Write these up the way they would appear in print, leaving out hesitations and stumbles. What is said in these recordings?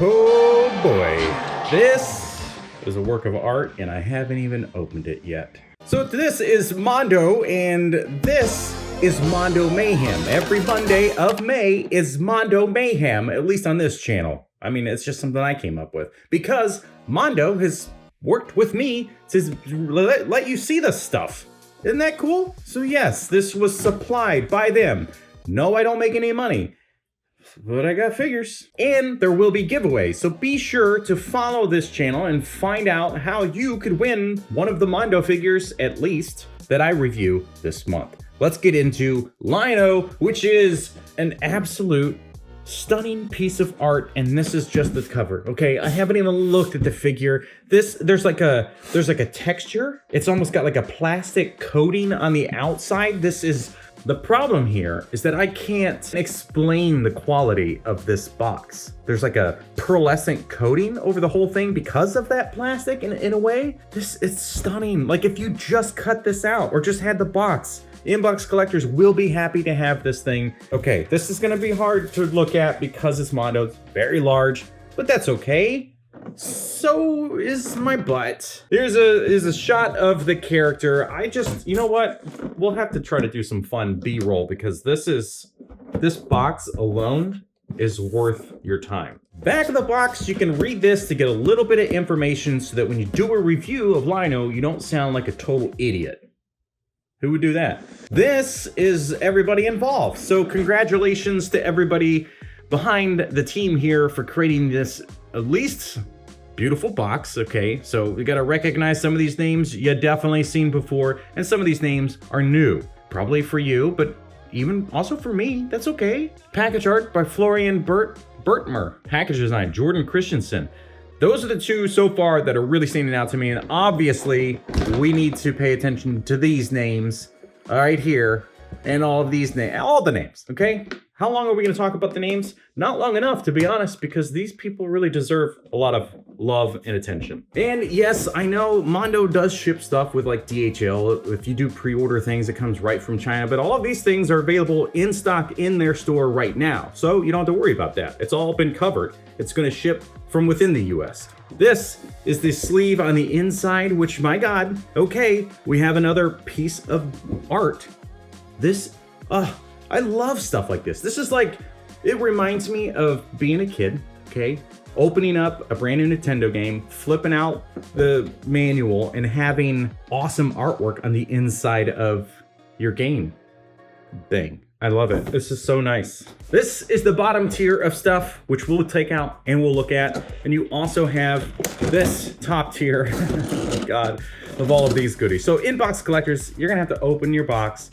Oh boy, this is a work of art and I haven't even opened it yet. So this is Mondo and this is Mondo Mayhem. Every Monday of May is Mondo Mayhem, at least on this channel. I mean, it's just something I came up with because Mondo has worked with me to let you see this stuff. Isn't that cool? So yes, this was supplied by them. No, I don't make any money, but I got figures. And there will be giveaways, so be sure to follow this channel and find out how you could win one of the Mondo figures, at least, that I review this month. Let's get into Lion-O, which is an absolute stunning piece of art, and this is just the cover. Okay, I haven't even looked at the figure. There's like a texture. It's almost got like a plastic coating on the outside. The problem here is that I can't explain the quality of this box. There's like a pearlescent coating over the whole thing because of that plastic in a way. It's stunning. Like if you just cut this out or just had the box, inbox collectors will be happy to have this thing. Okay, this is gonna be hard to look at because it's Mondo, it's very large, but that's okay. So is my butt. There's a shot of the character. You know what? We'll have to try to do some fun B-roll because this box alone is worth your time. Back of the box, you can read this to get a little bit of information so that when you do a review of Lion-O, you don't sound like a total idiot. Who would do that? This is everybody involved. So congratulations to everybody behind the team here for creating this at least beautiful box. Okay, so we gotta recognize some of these names you definitely seen before, and some of these names are new. Probably for you, but even also for me, that's okay. Package art by Florian Bertmer. Package design, Jordan Christensen. Those are the two so far that are really standing out to me, and obviously we need to pay attention to these names right here, and all of these names, all the names, okay? How long are we gonna talk about the names? Not long enough, to be honest, because these people really deserve a lot of love and attention. And yes, I know Mondo does ship stuff with like DHL. If you do pre-order things, it comes right from China, but all of these things are available in stock in their store right now. So you don't have to worry about that. It's all been covered. It's gonna ship from within the US. This is the sleeve on the inside, which, my God, okay, we have another piece of art. I love stuff like this. This is like, it reminds me of being a kid, okay? Opening up a brand new Nintendo game, flipping out the manual, and having awesome artwork on the inside of your game thing. I love it. This is so nice. This is the bottom tier of stuff, which we'll take out and we'll look at. And you also have this top tier, oh God, of all of these goodies. So inbox collectors, you're gonna have to open your box,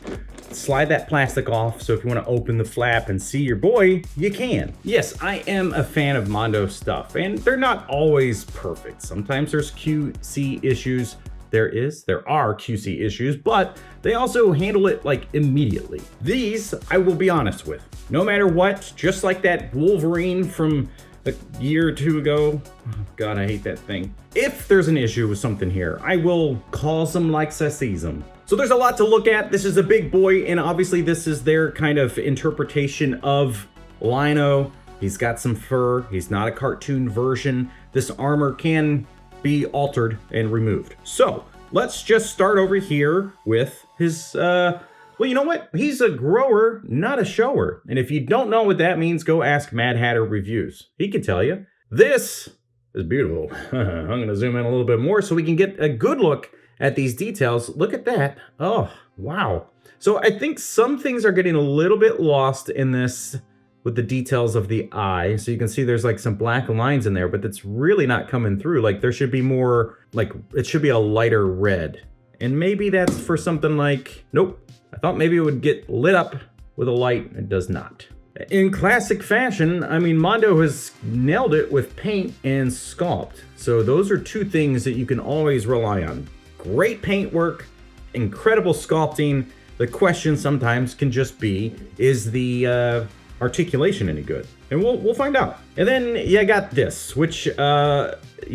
slide that plastic off, so if you want to open the flap and see your boy, you can. Yes, I am a fan of Mondo stuff, and they're not always perfect. Sometimes there's QC issues. There are QC issues, but they also handle it like immediately. These, I will be honest with, no matter what, just like that Wolverine from a year or two ago, oh God, I hate that thing. If there's an issue with something here, I will call them like I sees them. So there's a lot to look at. This is a big boy, and obviously this is their kind of interpretation of Lion-O. He's got some fur. He's not a cartoon version. This armor can be altered and removed. So let's just start over here with his, well, you know what? He's a grower, not a shower. And if you don't know what that means, go ask Mad Hatter Reviews. He can tell you. This is beautiful. I'm gonna zoom in a little bit more so we can get a good look at these details. Look at that. Oh, wow. So I think some things are getting a little bit lost in this with the details of the eye. So you can see there's like some black lines in there, but it's really not coming through. Like there should be more, like it should be a lighter red. And maybe that's for something like, nope. I thought maybe it would get lit up with a light. It does not. In classic fashion, I mean, Mondo has nailed it with paint and sculpt. So those are two things that you can always rely on. Great paint work, incredible sculpting. The question sometimes can just be, is the articulation any good? And we'll find out. And then you got this, which, you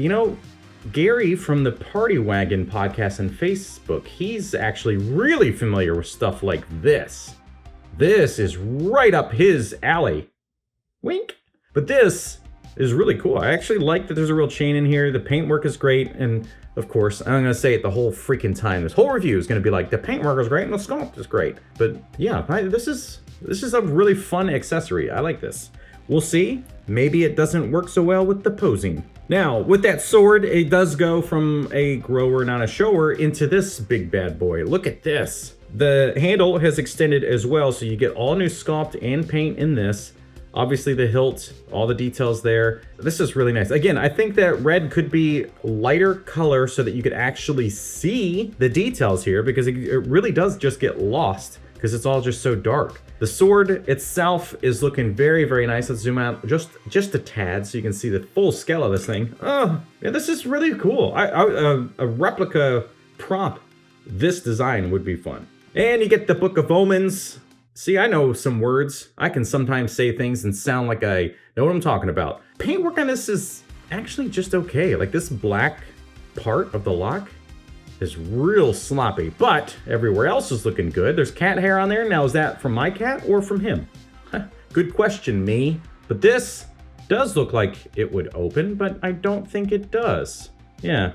know, Gary from the Party Wagon podcast and Facebook, he's actually really familiar with stuff like this. This is right up his alley. Wink. But this is really cool. I actually like that there's a real chain in here. The paintwork is great. And of course, I'm gonna say it the whole freaking time. This whole review is gonna be like, the paintwork is great and the sculpt is great. But yeah, this is a really fun accessory. I like this. We'll see. Maybe it doesn't work so well with the posing. Now, with that sword, it does go from a grower, not a shower, into this big bad boy. Look at this. The handle has extended as well, so you get all new sculpt and paint in this. Obviously the hilt, all the details there. This is really nice. Again, I think that red could be lighter color so that you could actually see the details here, because it really does just get lost because it's all just so dark. The sword itself is looking very, very nice. Let's zoom out just a tad so you can see the full scale of this thing. Oh, yeah, this is really cool. A replica prop, this design would be fun. And you get the Book of Omens. See, I know some words. I can sometimes say things and sound like I know what I'm talking about. Paintwork on this is actually just okay. Like this black part of the lock is real sloppy, but everywhere else is looking good. There's cat hair on there. Now, is that from my cat or from him? Good question, me. But this does look like it would open, but I don't think it does. Yeah.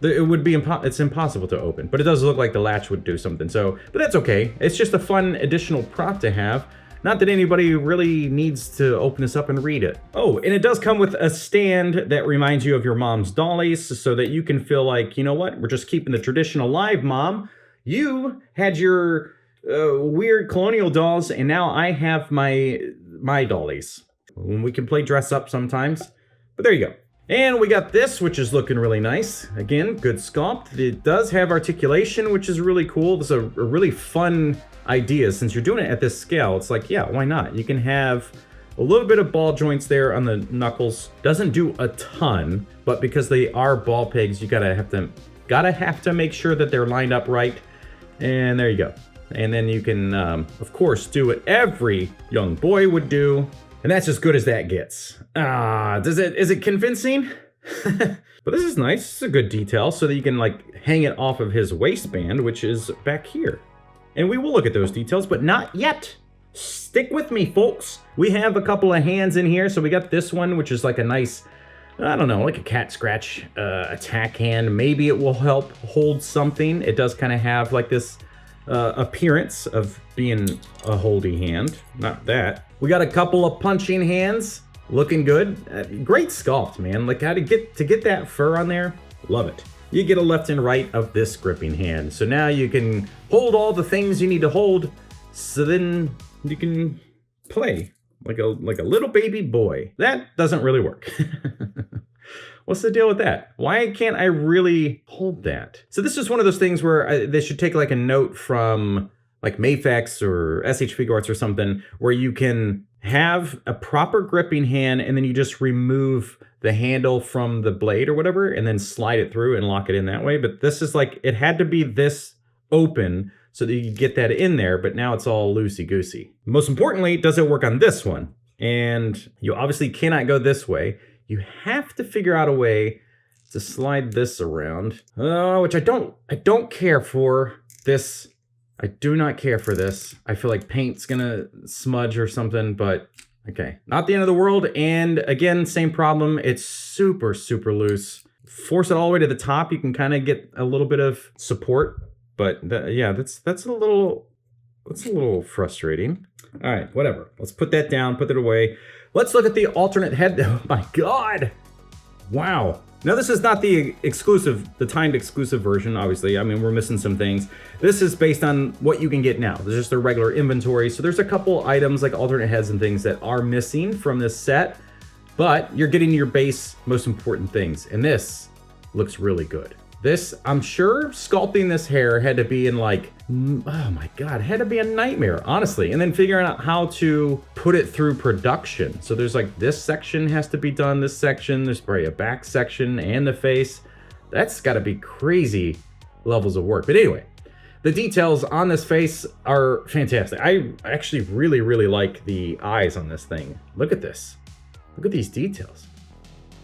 It would be it's impossible to open, but it does look like the latch would do something. So, but that's okay. It's just a fun additional prop to have. Not that anybody really needs to open this up and read it. Oh, and it does come with a stand that reminds you of your mom's dollies so that you can feel like, you know what? We're just keeping the tradition alive, Mom. You had your weird colonial dolls, and now I have my dollies. We can play dress up sometimes, but there you go. And we got this, which is looking really nice. Again, good sculpt. It does have articulation, which is really cool. This is a really fun idea. Since you're doing it at this scale, it's like, yeah, why not? You can have a little bit of ball joints there on the knuckles. Doesn't do a ton, but because they are ball pegs, you gotta have to make sure that they're lined up right. And there you go. And then you can, of course, do what every young boy would do. And that's as good as that gets. Is it convincing? But this is nice. It's a good detail so that you can like hang it off of his waistband, which is back here. And we will look at those details, but not yet. Stick with me, folks. We have a couple of hands in here. So we got this one, which is like a nice, I don't know, like a cat scratch attack hand. Maybe it will help hold something. It does kind of have like this appearance of being a holdy hand. Not that. We got a couple of punching hands. Looking good. Great sculpt, man. Like how to get that fur on there. Love it. You get a left and right of this gripping hand. So now you can hold all the things you need to hold. So then you can play like a little baby boy. That doesn't really work. What's the deal with that? Why can't I really hold that? So this is one of those things where they should take like a note from like Mayfex or SH Figure Arts or something, where you can have a proper gripping hand and then you just remove the handle from the blade or whatever and then slide it through and lock it in that way. But this is like, it had to be this open so that you could get that in there, but now it's all loosey-goosey. Most importantly, does it work on this one? And you obviously cannot go this way. You have to figure out a way to slide this around, which I don't care for this. I do not care for this. I feel like paint's gonna smudge or something, but okay. Not the end of the world. And again, same problem. It's super, super loose. Force it all the way to the top. You can kind of get a little bit of support, but yeah, that's a little frustrating. All right, whatever. Let's put that down, put it away. Let's look at the alternate head. Oh my God. Wow. Now this is not the timed exclusive version, obviously. I mean, we're missing some things. This is based on what you can get now. There's just their regular inventory. So there's a couple items like alternate heads and things that are missing from this set, but you're getting your base most important things. And this looks really good. This, I'm sure sculpting this hair had to be in like, oh my God, it had to be a nightmare, honestly. And then figuring out how to put it through production. So there's like, this section has to be done, this section, there's probably a back section and the face. That's gotta be crazy levels of work. But anyway, the details on this face are fantastic. I actually really, really like the eyes on this thing. Look at this. Look at these details.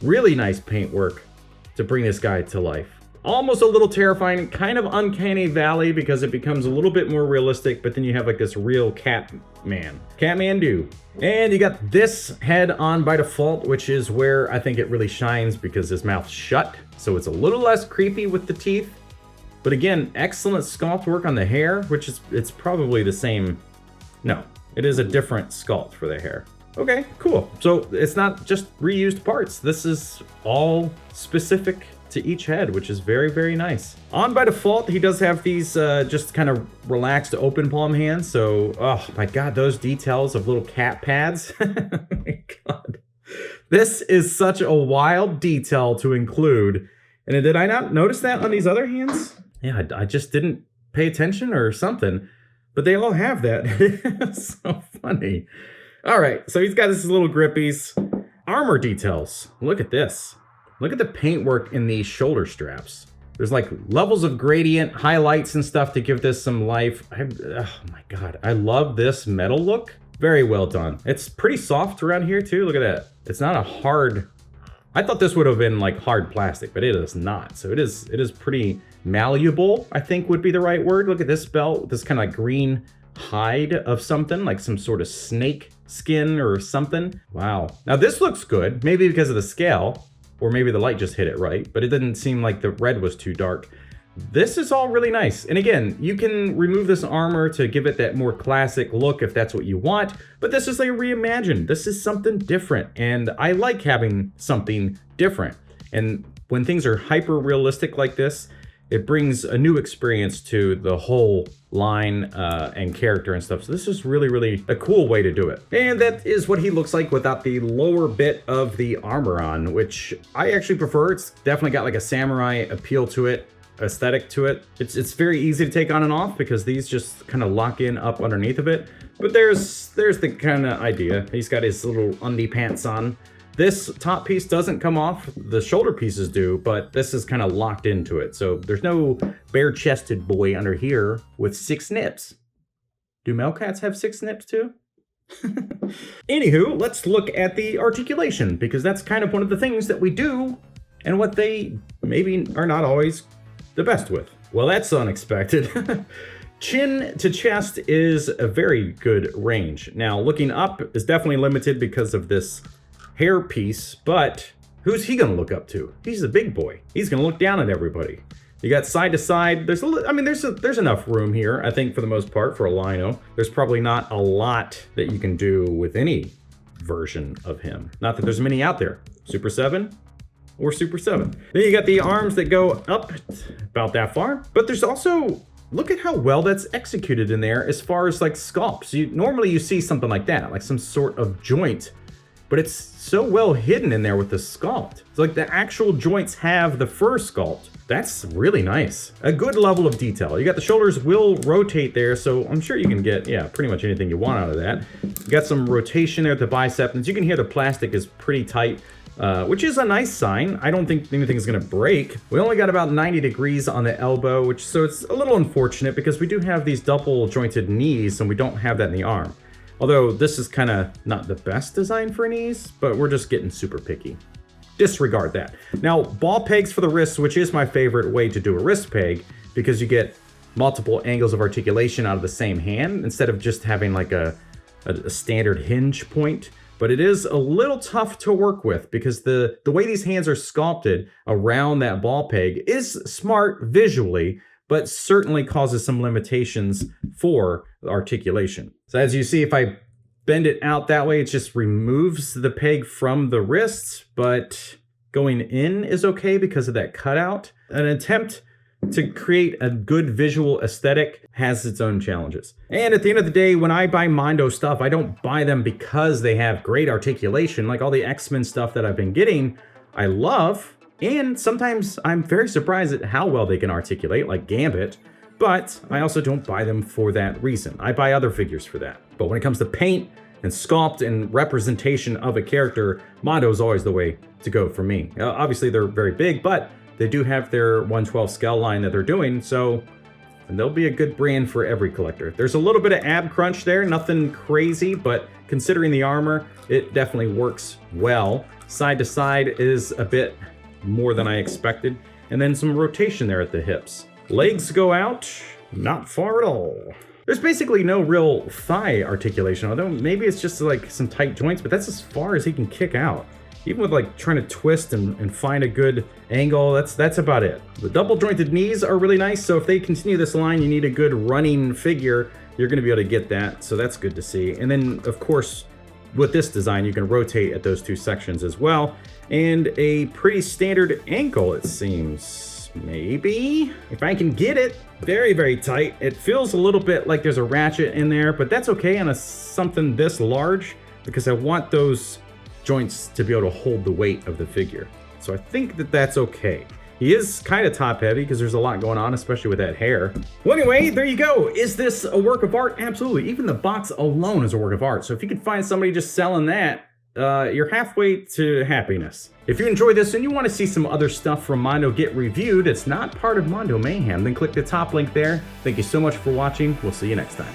Really nice paint work to bring this guy to life. almost a little terrifying, kind of uncanny valley because it becomes a little bit more realistic, but then you have like this real Catman-do. And you got this head on by default, which is where I think it really shines because his mouth's shut. So it's a little less creepy with the teeth. But again, excellent sculpt work on the hair, which is, it's probably the same. No, it is a different sculpt for the hair. Okay, cool. So it's not just reused parts. This is all specific to each head, which is very, very nice. On by default, he does have these just kind of relaxed open palm hands. So, oh my God, those details of little cat pads. Oh my God. This is such a wild detail to include. And did I not notice that on these other hands? Yeah, I just didn't pay attention or something, but they all have that. It's so funny. All right, so he's got his little grippies. Armor details. Look at this. Look at the paintwork in these shoulder straps. There's like levels of gradient, highlights and stuff to give this some life. Oh my God, I love this metal look. Very well done. It's pretty soft around here too. Look at that. It's not a hard, I thought this would have been like hard plastic, but it is not. So it is pretty malleable, I think would be the right word. Look at this belt, this kind of like green hide of something, like some sort of snake skin or something. Wow. Now this looks good, maybe because of the scale, or maybe the light just hit it right, but it didn't seem like the red was too dark. This is all really nice. And again, you can remove this armor to give it that more classic look if that's what you want, but this is like reimagined. This is something different, and I like having something different. And when things are hyper realistic like this, it brings a new experience to the whole line and character and stuff. So this is really, really a cool way to do it. And that is what he looks like without the lower bit of the armor on, which I actually prefer. It's definitely got like a samurai appeal to it, aesthetic to it. It's very easy to take on and off because these just kind of lock in up underneath of it. But there's the kind of idea. He's got his little undie pants on. This top piece doesn't come off, the shoulder pieces do, but this is kind of locked into it. So there's no bare-chested boy under here with 6 nips. Do male cats have 6 nips too? Anywho, let's look at the articulation, because that's kind of one of the things that we do and what they maybe are not always the best with. Well, that's unexpected. Chin to chest is a very good range. Now, looking up is definitely limited because of this hair piece, but who's he gonna look up to? He's a big boy. He's gonna look down at everybody. You got side to side. There's enough room here, I think, for the most part, for a Lion-O. There's probably not a lot that you can do with any version of him. Not that there's many out there. Super 7 or Super 7. Then you got the arms that go up about that far, but there's also, look at how well that's executed in there as far as like sculpts. Normally you see something like that, like some sort of joint, but it's so well hidden in there with the sculpt. It's like the actual joints have the fur sculpt. That's really nice. A good level of detail. You got the shoulders will rotate there, so I'm sure you can get, yeah, pretty much anything you want out of that. You got some rotation there at the bicep, and as you can hear, the plastic is pretty tight, which is a nice sign. I don't think anything's gonna break. We only got about 90 degrees on the elbow, so it's a little unfortunate because we do have these double jointed knees, and we don't have that in the arm. Although this is kind of not the best design for knees, but we're just getting super picky. Disregard that. Now, ball pegs for the wrists, which is my favorite way to do a wrist peg, because you get multiple angles of articulation out of the same hand, instead of just having like a standard hinge point. But it is a little tough to work with, because the way these hands are sculpted around that ball peg is smart visually, but certainly causes some limitations for articulation. So as you see, if I bend it out that way, it just removes the peg from the wrists, but going in is okay because of that cutout. An attempt to create a good visual aesthetic has its own challenges. And at the end of the day, when I buy Mondo stuff, I don't buy them because they have great articulation. Like all the X-Men stuff that I've been getting, I love. And sometimes I'm very surprised at how well they can articulate, like Gambit, but I also don't buy them for that reason. I buy other figures for that. But when it comes to paint and sculpt and representation of a character, Mondo is always the way to go for me. Obviously, they're very big, but they do have their 112 scale line that they're doing, so and they'll be a good brand for every collector. There's a little bit of ab crunch there, nothing crazy, but considering the armor, it definitely works well. Side to side is a bit more than I expected. and then some rotation there at the hips. Legs go out, not far at all. There's basically no real thigh articulation, although maybe it's just like some tight joints, but that's as far as he can kick out. Even with like trying to twist and find a good angle, that's about it. The double jointed knees are really nice, so if they continue this line, you need a good running figure, you're gonna be able to get that, so that's good to see. And then of course, with this design, you can rotate at those two sections as well. And a pretty standard ankle, it seems. Maybe? If I can get it. Very, very tight. It feels a little bit like there's a ratchet in there, but that's okay on something this large because I want those joints to be able to hold the weight of the figure. So I think that that's okay. He is kind of top heavy because there's a lot going on, especially with that hair. Well, anyway, there you go. Is this a work of art? Absolutely. Even the box alone is a work of art. So if you could find somebody just selling that, you're halfway to happiness. If you enjoyed this and you want to see some other stuff from Mondo get reviewed that's not part of Mondo Mayhem, then click the top link there. Thank you so much for watching. We'll see you next time.